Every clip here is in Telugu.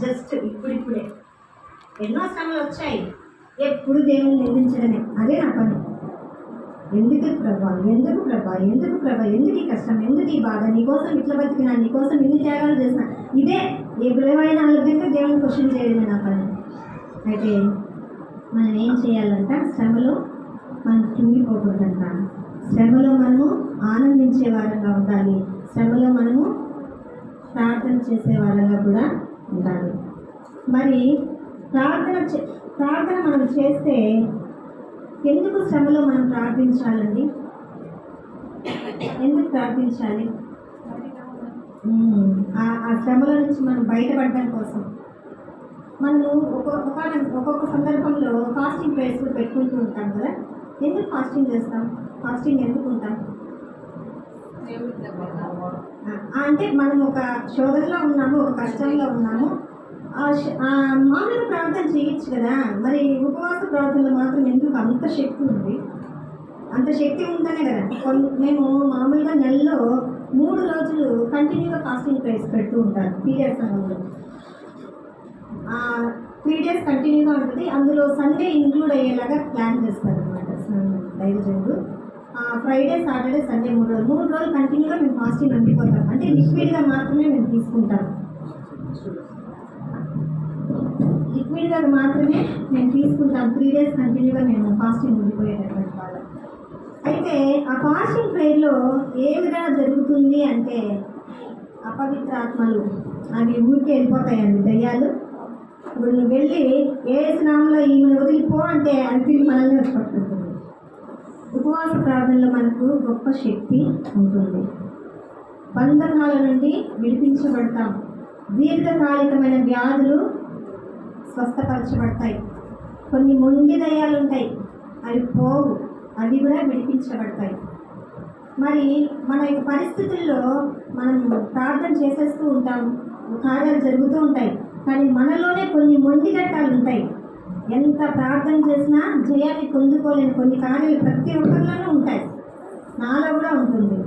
జస్ట్ ఇప్పుడిప్పుడే ఎన్నో శ్రమలు వచ్చాయి. ఎప్పుడు దేవుని నిందించడమే, అదే నా పని. ఎందుకు ప్రభా, ఎందుకు ప్రభా, ఎందుకు ప్రభా, ఎందుకు ఈ కష్టం, ఎందుకు ఈ బాధ, నీకోసం ఇట్లా బతికినా, నీకోసం ఇన్ని త్యాగాలు చేసిన, ఇదే ఏ 24 గంటలు దేవుని క్వశ్చన్ చేయడమే నా పని. అయితే మనం ఏం చేయాలంట? శ్రమలో మనం కుంగిపోకూడదంట. శ్రమలో మనము ఆనందించే వారంగా ఉండాలి. శ్రమలో మనము ప్రార్థన చేసే వారంగా కూడా ఉండాలి. మరి ప్రార్థన మనం చేస్తే ఎందుకు శ్రమలో మనం ప్రార్థించాలండి? ఎందుకు ప్రార్థించాలి? ఆ శ్రమల నుంచి మనం బయటపడడం కోసం. మనము ఒక్కొక్క సందర్భంలో ఫాస్టింగ్ ప్రేయర్స్ కూడా పెట్టుకుంటూ ఉంటాం కదా. ఎందుకు ఫాస్టింగ్ చేస్తాం? ఫాస్టింగ్ ఎందుకు ఉంటాం అంటే మనం ఒక శోధనలో ఉన్నాము, ఒక కష్టంలో ఉన్నాము. మామూలుగా ప్రార్థన చేయొచ్చు కదా, మరి ఉపవాస ప్రార్థనలు మాత్రం ఎందుకు అంత శక్తి ఉంది? అంత శక్తి ఉంటేనే కదా. మేము మామూలుగా నెలలో 3 రోజులు కంటిన్యూగా ఫాస్టింగ్ ప్రేయర్స్ పెడుతూ ఉంటారు పీరియడ్ సమయంలో. 3 డేస్ కంటిన్యూగా ఉంటుంది. అందులో సండే ఇంక్లూడ్ అయ్యేలాగా ప్లాన్ చేస్తారు అనమాట దైవజనుడు. ఫ్రైడే, సాటర్డే, సండే 3 రోజులు కంటిన్యూగా మేము ఫాస్టింగ్ ఉండిపోతాం. అంటే లిక్విడ్గా మాత్రమే మేము తీసుకుంటాం. లిక్విడ్గా మాత్రమే మేము తీసుకుంటాం. 3 డేస్ కంటిన్యూగా మేము ఫాస్టింగ్ ఉండిపోయేటటువంటి వాళ్ళం. అయితే ఆ ఫాస్టింగ్ ప్రేయర్లో ఏ విధంగా జరుగుతుంది అంటే, అపవిత్ర ఆత్మలు అవి ఊరికి వెళ్ళిపోతాయండి, దయ్యాలు. ఇప్పుడు నువ్వు వెళ్ళి ఏ స్నామంలో ఈమెను వదిలిపో అంటే అది తిరిగి మనల్ని పట్టుకుంటుంది. ఉపవాస ప్రార్థనలో మనకు గొప్ప శక్తి ఉంటుంది. బంధకాల నుండి విడిపించబడతాం. దీర్ఘకాలికమైన వ్యాధులు స్వస్థపరచబడతాయి. కొన్ని మొండి దయ్యాలు ఉంటాయి, అవి పోవు, అవి కూడా విడిపించబడతాయి. మరి మన యొక్క పరిస్థితుల్లో మనం ప్రార్థన చేసేస్తూ ఉంటాం, కార్యాలు జరుగుతూ ఉంటాయి. కానీ మనలోనే కొన్ని మొండి ఘట్టాలు ఉంటాయి. ఎంత ప్రార్థన చేసినా జయాన్ని పొందుకోలేని కొన్ని కార్యాలు ప్రతి ఒక్కరిలోనూ ఉంటాయి, నాలో కూడా ఉంటుంది.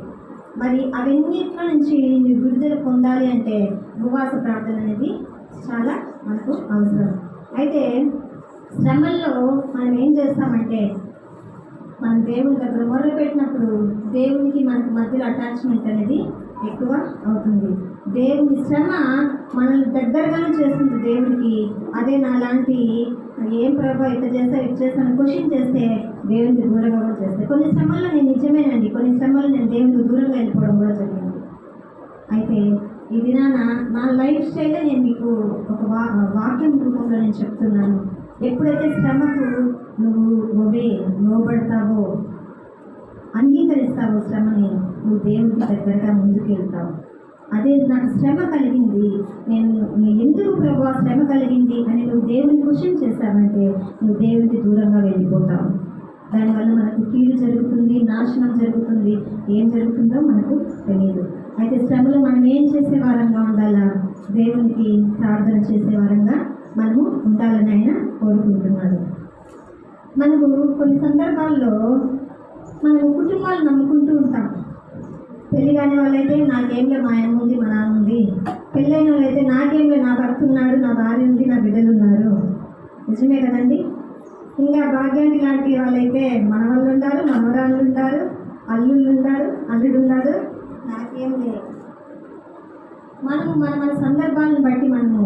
మరి అవన్నింటిలో నుంచి మీరు విడుదల పొందాలి అంటే ఉపవాస ప్రార్థన అనేది చాలా మనకు అవసరం. అయితే శ్రమల్లో మనం ఏం చేస్తామంటే, మనం దేవుని దగ్గర మొదలు పెట్టినప్పుడు దేవునికి మనకు మధ్యలో అటాచ్మెంట్ అనేది ఎక్కువ అవుతుంది. దేవుని శ్రమ మనల్ని దగ్గరగానే చేస్తుంది దేవునికి. అదే నాలాంటి ఏం ప్రభావ ఇట్లా చేస్తా ఇటు చేస్తాను క్వశ్చన్ చేస్తే దేవునికి దూరంగా కూడా చేస్తాయి. కొన్ని శ్రమల్లో నేను నిజమేనండి, కొన్ని శ్రమల్లో నేను దేవునికి దూరంగా వెళ్ళిపోవడం కూడా జరిగింది. అయితే ఈ దినాన నా లైఫ్ స్టైలే నేను మీకు ఒక వాక్యం రూపంలో నేను చెప్తున్నాను. ఎప్పుడైతే శ్రమకు నువ్వు లోబడతావో, అంగీకరిస్తావో శ్రమని, నువ్వు దేవునికి దగ్గరగా ముందుకు వెళ్తావు. అదే నాకు శ్రమ కలిగింది, నేను ఎందుకు ప్రభు శ్రమ కలిగింది అని నువ్వు దేవుని క్వశ్చన్ చేస్తావంటే నువ్వు దేవునికి దూరంగా వెళ్ళిపోతావు. దానివల్ల మనకు కీడు జరుగుతుంది, నాశనం జరుగుతుంది. ఏం జరుగుతుందో మనకు తెలియదు. అయితే శ్రమలో మనం ఏం చేసే వారంగా ఉండాలా? దేవునికి ప్రార్థన చేసే వారంగా మనము ఉండాలని ఆయన కోరుకుంటున్నాడు. మనకు కొన్ని సందర్భాల్లో మనము కుటుంబాలు నమ్ముకుంటూ ఉంటాం. పెళ్లి కాని వాళ్ళైతే నాకేంలే మా అమ్మ ఉంది, మా నాన్న ఉంది. పెళ్ళైన వాళ్ళైతే నాకేంలే నా భర్త ఉన్నాడు, నా భార్య ఉంది, నా బిడ్డలు ఉన్నారు. నిజమే కదండి. ఇంకా భాగ్యానికి లాంటి వాళ్ళైతే మనవాళ్ళు ఉంటారు, మనవరాళ్ళు ఉంటారు, అల్లుళ్ళు ఉంటారు, అల్లుడు ఉన్నాడు, నాకేం లేదు. మనము మన సందర్భాలను బట్టి మనము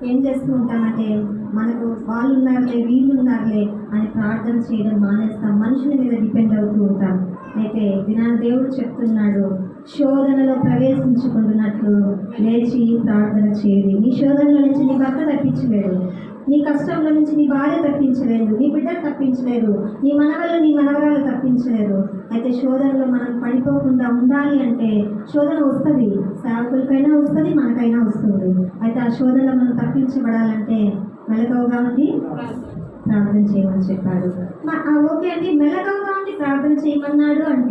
ఏం చేస్తూ ఉంటామంటే, మనకు వాళ్ళు ఉన్నారులే, వీళ్ళు ఉన్నారులే అని ప్రార్థన చేయడం మానేస్తాం. మనుషుల మీద డిపెండ్ అవుతూ ఉంటాం. అయితే దినాన దేవుడు చెప్తున్నాడు, శోధనలో ప్రవేశించుకుంటున్నట్లు లేచి ప్రార్థన చేయండి. నీ శోధనలో నుంచి నీ భర్త తప్పించలేడు, నీ కష్టంలో నుంచి నీ భార్య తప్పించలేదు, నీ బిడ్డలు తప్పించలేరు, నీ మనవలు నీ మనవరాలు తప్పించలేరు. అయితే శోధనలో మనం పడిపోకుండా ఉండాలి అంటే, శోధన వస్తుంది, సేవకులకైనా వస్తుంది, మనకైనా వస్తుంది. అయితే ఆ శోధనలో మనం తప్పించబడాలంటే మెలకువగా ఉండి ప్రార్థన చేయమని చెప్పాడు. ఓకే అండి, మెలకువగా ఉండి ప్రార్థన చేయమన్నాడు అంటే